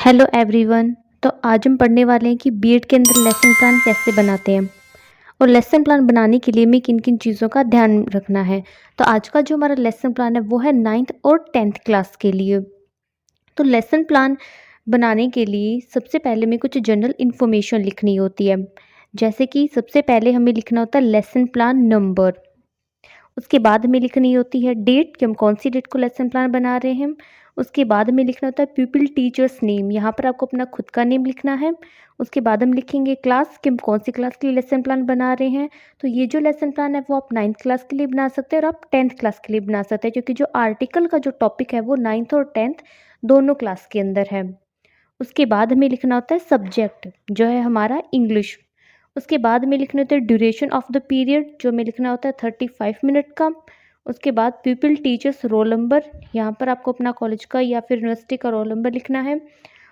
Hello everyone. तो आज हम पढ़ने वाले हैं कि बीएड के अंदर लेसन प्लान कैसे बनाते हैं और लेसन प्लान बनाने के लिए हमें किन किन चीज़ों का ध्यान रखना है। तो आज का जो हमारा लेसन प्लान है वो है 9th और 10th क्लास के लिए। तो लेसन प्लान बनाने के लिए सबसे पहले हमें कुछ जनरल इन्फॉर्मेशन लिखनी होती है। जैसे कि सबसे पहले हमें लिखना होता है लेसन प्लान नंबर। उसके बाद हमें लिखनी होती है डेट कि हम कौन सी डेट को लेसन प्लान बना रहे हैं। उसके बाद हमें लिखना होता है पीपल टीचर्स नेम, यहाँ पर आपको अपना खुद का नेम लिखना है। उसके बाद हम लिखेंगे क्लास कि हम कौन सी क्लास के लिए लेसन प्लान बना रहे हैं। तो ये जो लेसन प्लान है वो आप 9th क्लास के लिए बना सकते हैं और आप 10th क्लास के लिए बना सकते हैं, क्योंकि जो आर्टिकल का जो टॉपिक है वो 9th और 10th दोनों क्लास के अंदर है। उसके बाद हमें लिखना होता है सब्जेक्ट जो है हमारा इंग्लिश। उसके बाद में लिखना होता है ड्यूरेशन ऑफ द पीरियड जो में लिखना होता है 35 मिनट का। उसके बाद पीपल टीचर्स रोल नंबर, यहाँ पर आपको अपना कॉलेज का या फिर यूनिवर्सिटी का रोल नंबर लिखना है।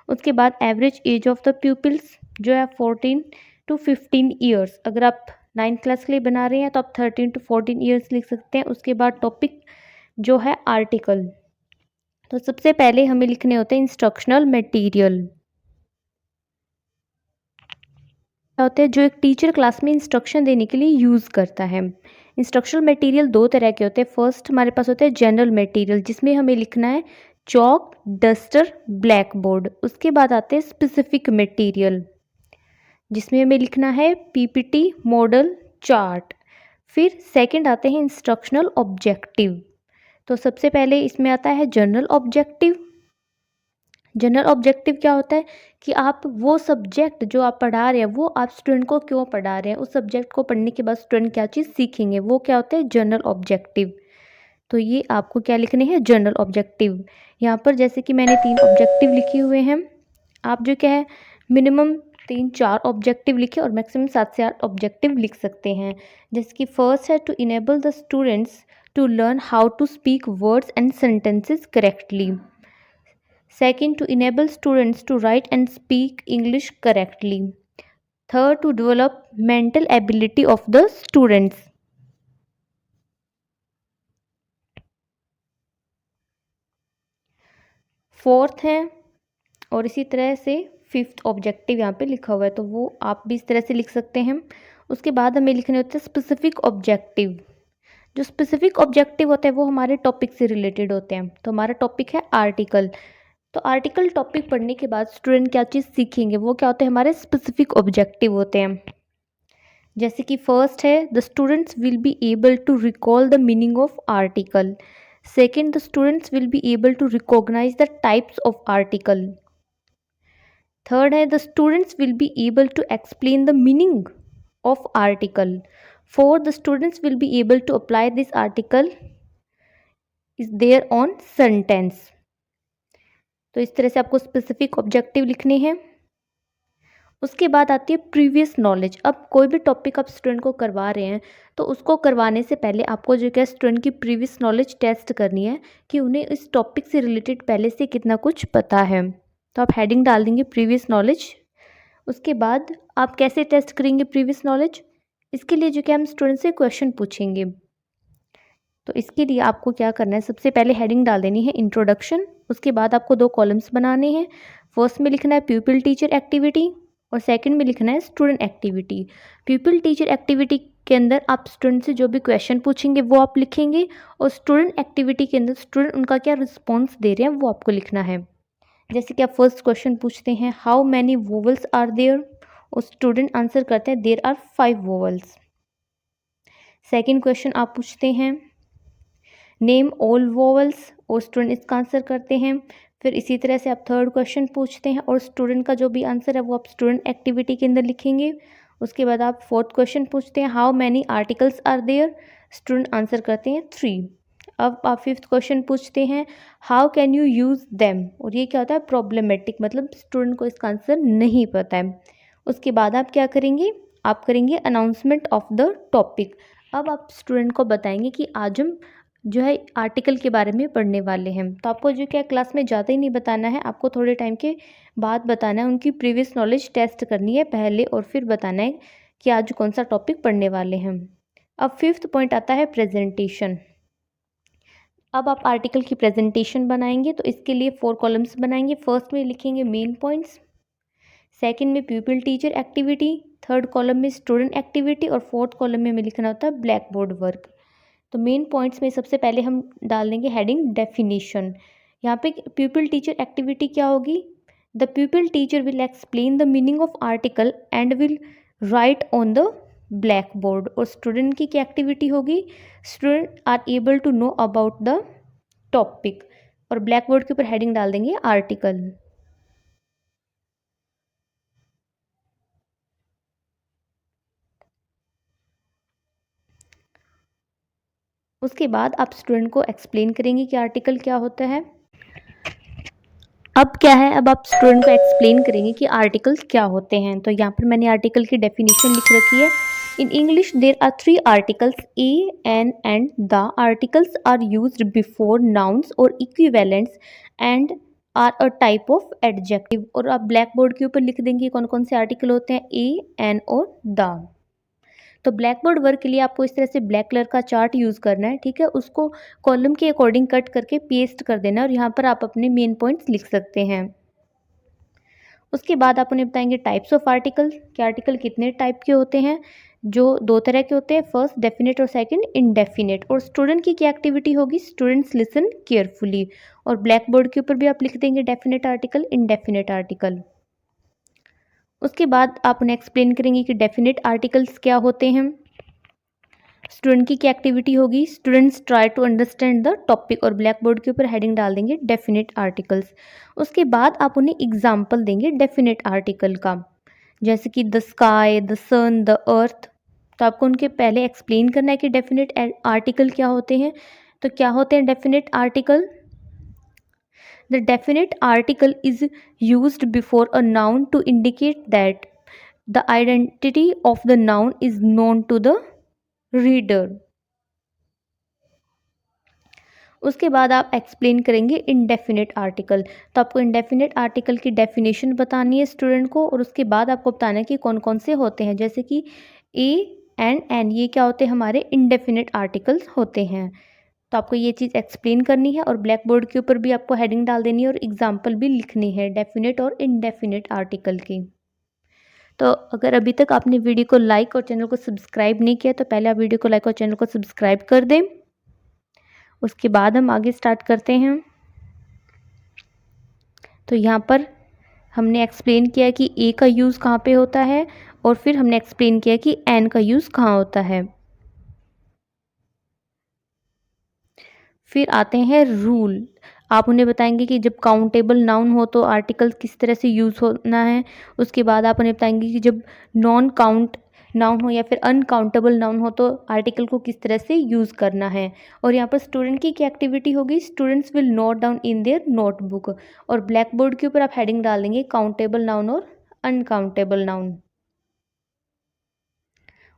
उसके बाद average age of the pupils जो है 14 to 15 ईयर्स। अगर आप 9th क्लास के लिए बना रहे हैं तो आप 13 to 14 ईयर्स लिख सकते हैं। उसके बाद टॉपिक जो है आर्टिकल। तो सबसे पहले हमें लिखने होते हैं इंस्ट्रक्शनल मटेरियल। क्या होता है जो एक टीचर क्लास में इंस्ट्रक्शन देने के लिए यूज़ करता है। इंस्ट्रक्शनल मटेरियल दो तरह के होते हैं। फर्स्ट हमारे पास होता है जनरल मटेरियल जिसमें हमें लिखना है चॉक, डस्टर, ब्लैक बोर्ड। उसके बाद आते हैं स्पेसिफिक मटेरियल जिसमें हमें लिखना है पीपीटी, मॉडल, चार्ट। फिर सेकंड आते हैं इंस्ट्रक्शनल ऑब्जेक्टिव। तो सबसे पहले इसमें आता है जनरल ऑब्जेक्टिव। जनरल ऑब्जेक्टिव क्या होता है कि आप वो सब्जेक्ट जो आप पढ़ा रहे हैं वो आप स्टूडेंट को क्यों पढ़ा रहे हैं, उस सब्जेक्ट को पढ़ने के बाद स्टूडेंट क्या चीज़ सीखेंगे, वो क्या होता है जनरल ऑब्जेक्टिव। तो ये आपको क्या लिखने हैं जनरल ऑब्जेक्टिव। यहाँ पर जैसे कि मैंने 3 ऑब्जेक्टिव लिखे हुए हैं, आप जो क्या है मिनिमम 3-4 ऑब्जेक्टिव लिखे और मैक्सिमम 7 से 8 ऑब्जेक्टिव लिख सकते हैं। जैसे कि फर्स्ट है to enable the students to learn how to speak words and sentences correctly. Second, to enable students to write and speak English correctly. Third, to develop mental ability of the students. Fourth है और इसी तरह से fifth objective यहाँ पे लिखा हुआ है, तो वो आप भी इस तरह से लिख सकते हैं। उसके बाद हमें लिखने होते हैं स्पेसिफिक ऑब्जेक्टिव। जो स्पेसिफिक ऑब्जेक्टिव होते हैं वो हमारे टॉपिक से रिलेटेड होते हैं। तो हमारा टॉपिक है आर्टिकल। तो आर्टिकल टॉपिक पढ़ने के बाद स्टूडेंट क्या चीज़ सीखेंगे वो क्या होते हैं हमारे स्पेसिफिक ऑब्जेक्टिव होते हैं। जैसे कि फर्स्ट है the students will be able to recall the meaning of article. Second, the students will be able to recognise the types of article. Third है the students will be able to explain the meaning of article. Fourth, the students will be able to apply this article is there on sentence. तो इस तरह से आपको specific objective लिखने हैं। उसके बाद आती है प्रीवियस नॉलेज। अब कोई भी टॉपिक आप स्टूडेंट को करवा रहे हैं तो उसको करवाने से पहले आपको जो क्या स्टूडेंट की प्रीवियस नॉलेज टेस्ट करनी है कि उन्हें इस टॉपिक से रिलेटेड पहले से कितना कुछ पता है। तो आप हेडिंग डाल देंगे प्रीवियस नॉलेज। उसके बाद आप कैसे टेस्ट करेंगे प्रीवियस नॉलेज, इसके लिए जो क्या हम स्टूडेंट से क्वेश्चन पूछेंगे। तो इसके लिए आपको क्या करना है, सबसे पहले हेडिंग डाल देनी है इंट्रोडक्शन। उसके बाद आपको 2 कॉलम्स बनाने हैं। फर्स्ट में लिखना है पीपल टीचर एक्टिविटी और सेकंड में लिखना है student activity. People teacher activity के अंदर आप स्टूडेंट से जो भी क्वेश्चन पूछेंगे वो आप लिखेंगे और स्टूडेंट एक्टिविटी के अंदर स्टूडेंट उनका क्या रिस्पॉन्स दे रहे हैं वो आपको लिखना है। जैसे कि आप फर्स्ट क्वेश्चन पूछते हैं how many vowels are there और स्टूडेंट आंसर करते हैं there are 5 vowels. Second question आप पूछते हैं नेम ऑल वोवल्स और स्टूडेंट इसका आंसर करते हैं। फिर इसी तरह से आप थर्ड क्वेश्चन पूछते हैं और स्टूडेंट का जो भी आंसर है वो आप स्टूडेंट एक्टिविटी के अंदर लिखेंगे। उसके बाद आप फोर्थ क्वेश्चन पूछते हैं how many articles are there, student answer करते हैं 3। अब आप फिफ्थ क्वेश्चन पूछते हैं how can you use them, और ये क्या होता है प्रॉब्लमेटिक, मतलब स्टूडेंट को इसका आंसर नहीं पता है। उसके बाद आप क्या करेंगे, आप करेंगे अनाउंसमेंट ऑफ द टॉपिक। अब आप स्टूडेंट को बताएंगे कि आज हम जो है आर्टिकल के बारे में पढ़ने वाले हैं। तो आपको जो क्या क्लास में ज़्यादा ही नहीं बताना है, आपको थोड़े टाइम के बाद बताना है, उनकी प्रीवियस नॉलेज टेस्ट करनी है पहले और फिर बताना है कि आज कौन सा टॉपिक पढ़ने वाले हैं। अब फिफ्थ पॉइंट आता है प्रेजेंटेशन। अब आप आर्टिकल की प्रेजेंटेशन बनाएंगे, तो इसके लिए 4 कॉलम्स बनाएंगे। फर्स्ट में लिखेंगे मेन पॉइंट्स, सेकंड में people teacher activity, third column में स्टूडेंट एक्टिविटी और फोर्थ कॉलम में हमें लिखना होता है ब्लैक बोर्ड वर्क। तो मेन पॉइंट्स में सबसे पहले हम डाल देंगे हेडिंग डेफिनेशन। यहाँ पे पीपल टीचर एक्टिविटी क्या होगी? The people teacher will explain the meaning of article and will write on the black board. और स्टूडेंट की क्या एक्टिविटी होगी? Student are able to know about the topic, और black board के ऊपर heading डाल देंगे आर्टिकल। उसके बाद आप स्टूडेंट को एक्सप्लेन करेंगे कि आर्टिकल क्या होता है। अब क्या है, अब आप स्टूडेंट को एक्सप्लेन करेंगे कि आर्टिकल्स क्या होते हैं। तो यहाँ पर मैंने आर्टिकल की डेफिनेशन लिख रखी है। In English there are 3 articles, a, an and the. Articles are used before nouns और equivalents and are a type of adjective. और आप ब्लैक बोर्ड के ऊपर लिख देंगे कौन कौन से आर्टिकल होते हैं, ए, एन और द। तो ब्लैक बोर्ड वर्क के लिए आपको इस तरह से ब्लैक कलर का चार्ट यूज़ करना है, ठीक है। उसको कॉलम के अकॉर्डिंग कट करके पेस्ट कर देना है, और यहाँ पर आप अपने मेन पॉइंट्स लिख सकते हैं। उसके बाद आप उन्हें बताएंगे टाइप्स ऑफ आर्टिकल, कि आर्टिकल कितने टाइप के होते हैं। जो 2 तरह के होते हैं, फर्स्ट डेफिनेट और सेकंड इनडेफिनेट। और स्टूडेंट की क्या एक्टिविटी होगी? Students listen carefully. और ब्लैक बोर्ड के ऊपर भी आप लिख देंगे डेफिनेट आर्टिकल, इनडेफिनेट आर्टिकल। उसके बाद आप उन्हें एक्सप्लेन करेंगे कि डेफिनेट आर्टिकल्स क्या होते हैं। स्टूडेंट की क्या एक्टिविटी होगी? Students try to understand the topic, और ब्लैक बोर्ड के ऊपर हेडिंग डाल देंगे डेफिनेट आर्टिकल्स। उसके बाद आप उन्हें एग्जाम्पल देंगे डेफिनेट आर्टिकल का, जैसे कि the sky, the sun, the earth. तो आपको उनके पहले एक्सप्लेन करना है कि डेफिनेट आर्टिकल क्या होते हैं। तो क्या होते हैं definite article? The definite article is used before a noun to indicate that the identity of the noun is known to the reader. उसके बाद आप एक्सप्लेन करेंगे इनडेफिनेट आर्टिकल। तो आपको इनडेफिनेट आर्टिकल की डेफिनेशन बतानी है स्टूडेंट को, और उसके बाद आपको बताना है कि कौन कौन से होते हैं, जैसे कि ए एंड एन, ये क्या होते हैं? हमारे इनडेफिनेट आर्टिकल्स होते हैं। तो आपको ये चीज़ एक्सप्लेन करनी है, और ब्लैक बोर्ड के ऊपर भी आपको हेडिंग डाल देनी है और एग्जाम्पल भी लिखनी है डेफिनेट और इनडेफिनेट आर्टिकल की। तो अगर अभी तक आपने वीडियो को लाइक और चैनल को सब्सक्राइब नहीं किया, तो पहले आप वीडियो को लाइक और चैनल को सब्सक्राइब कर दें। उसके बाद हम आगे स्टार्ट करते हैं। तो यहाँ पर हमने एक्सप्लेन किया कि ए का यूज़ कहाँ पे होता है, और फिर हमने एक्सप्लेन किया कि एन का यूज़ कहाँ होता है। फिर आते हैं रूल। आप उन्हें बताएंगे कि जब काउंटेबल नाउन हो तो आर्टिकल किस तरह से यूज़ होना है। उसके बाद आप उन्हें बताएंगे कि जब नॉन काउंट नाउन हो या फिर अनकाउंटेबल नाउन हो तो आर्टिकल को किस तरह से यूज़ करना है। और यहाँ पर स्टूडेंट की क्या एक्टिविटी होगी? Students will note down in their notebook, और ब्लैक बोर्ड के ऊपर आप हेडिंग डाल देंगे काउंटेबल नाउन और अनकाउंटेबल नाउन।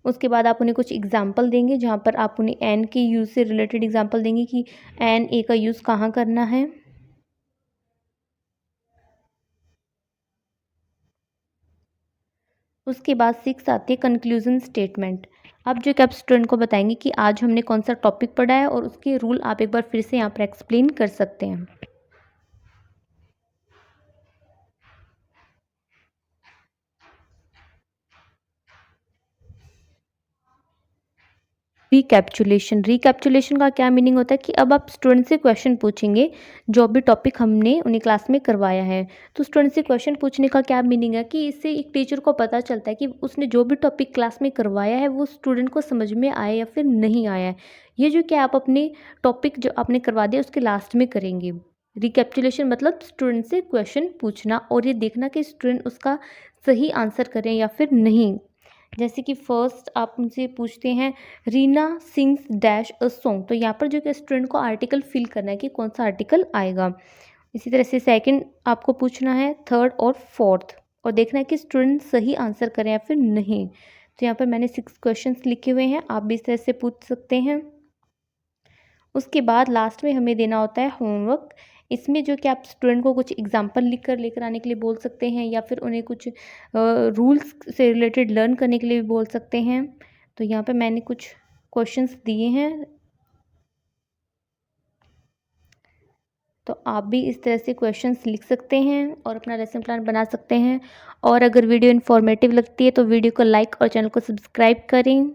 उसके बाद आप उन्हें कुछ एग्जाम्पल देंगे, जहाँ पर आप उन्हें एन के यूज़ से रिलेटेड एग्जाम्पल देंगे कि एन ए का यूज़ कहाँ करना है। उसके बाद 6 आती है कंक्लूजन स्टेटमेंट। अब जो कि आप स्टूडेंट को बताएंगे कि आज हमने कौन सा टॉपिक पढ़ा है, और उसके रूल आप एक बार फिर से यहाँ पर एक्सप्लेन कर सकते हैं। रिकैप्चुलेशन का क्या मीनिंग होता है कि अब आप स्टूडेंट से क्वेश्चन पूछेंगे जो भी टॉपिक हमने उन्हें क्लास में करवाया है। तो स्टूडेंट से क्वेश्चन पूछने का क्या मीनिंग है कि इससे एक टीचर को पता चलता है कि उसने जो भी टॉपिक क्लास में करवाया है वो स्टूडेंट को समझ में आया या फिर नहीं आया है। ये जो क्या आप अपने टॉपिक जो आपने करवा दिया उसके लास्ट में करेंगे। रिकैप्चुलेशन मतलब स्टूडेंट से क्वेश्चन पूछना और ये देखना कि स्टूडेंट उसका सही आंसर करें या फिर नहीं। जैसे कि फर्स्ट आप उनसे पूछते हैं Reena sings dash a song, तो यहाँ पर जो कि स्टूडेंट को आर्टिकल फिल करना है कि कौन सा आर्टिकल आएगा। इसी तरह से सेकंड आपको पूछना है थर्ड और फोर्थ, और देखना है कि स्टूडेंट सही आंसर करें या फिर नहीं। तो यहाँ पर मैंने 6 क्वेश्चंस लिखे हुए हैं, आप भी इस तरह से पूछ सकते हैं। उसके बाद लास्ट में हमें देना होता है होमवर्क। इसमें जो कि आप स्टूडेंट को कुछ एग्जाम्पल लिख कर लेकर आने के लिए बोल सकते हैं, या फिर उन्हें कुछ रूल्स से रिलेटेड लर्न करने के लिए भी बोल सकते हैं। तो यहाँ पे मैंने कुछ क्वेश्चंस दिए हैं। तो आप भी इस तरह से क्वेश्चंस लिख सकते हैं और अपना लेसन प्लान बना सकते हैं। और अगर वीडियो इन्फॉर्मेटिव लगती है तो वीडियो को लाइक और चैनल को सब्सक्राइब करें।